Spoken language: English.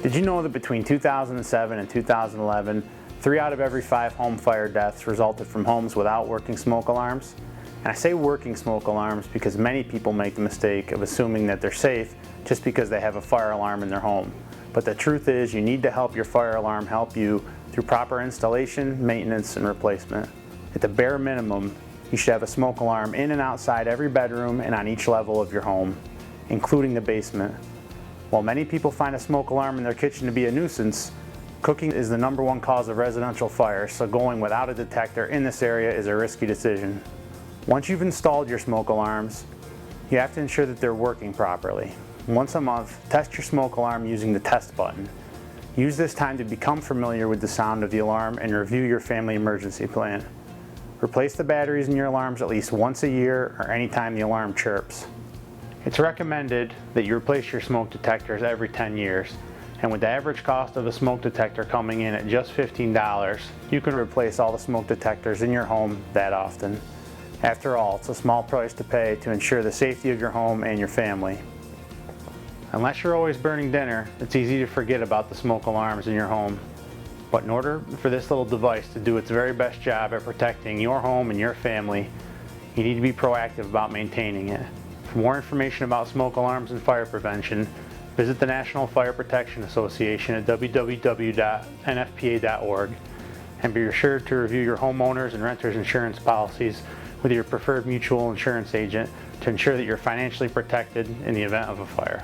Did you know that between 2007 and 2011, 3 out of every 5 home fire deaths resulted from homes without working smoke alarms? And I say working smoke alarms because many people make the mistake of assuming that they're safe just because they have a fire alarm in their home. But the truth is, you need to help your fire alarm help you through proper installation, maintenance, and replacement. At the bare minimum, you should have a smoke alarm in and outside every bedroom and on each level of your home, including the basement. While many people find a smoke alarm in their kitchen to be a nuisance, cooking is the #1 cause of residential fires, so going without a detector in this area is a risky decision. Once you've installed your smoke alarms, you have to ensure that they're working properly. Once a month, test your smoke alarm using the test button. Use this time to become familiar with the sound of the alarm and review your family emergency plan. Replace the batteries in your alarms at least once a year or anytime the alarm chirps. It's recommended that you replace your smoke detectors every 10 years, and with the average cost of a smoke detector coming in at just $15, you can replace all the smoke detectors in your home that often. After all, it's a small price to pay to ensure the safety of your home and your family. Unless you're always burning dinner, it's easy to forget about the smoke alarms in your home. But in order for this little device to do its very best job at protecting your home and your family, you need to be proactive about maintaining it. For more information about smoke alarms and fire prevention, visit the National Fire Protection Association at www.nfpa.org, and be sure to review your homeowners and renters insurance policies with your preferred mutual insurance agent to ensure that you're financially protected in the event of a fire.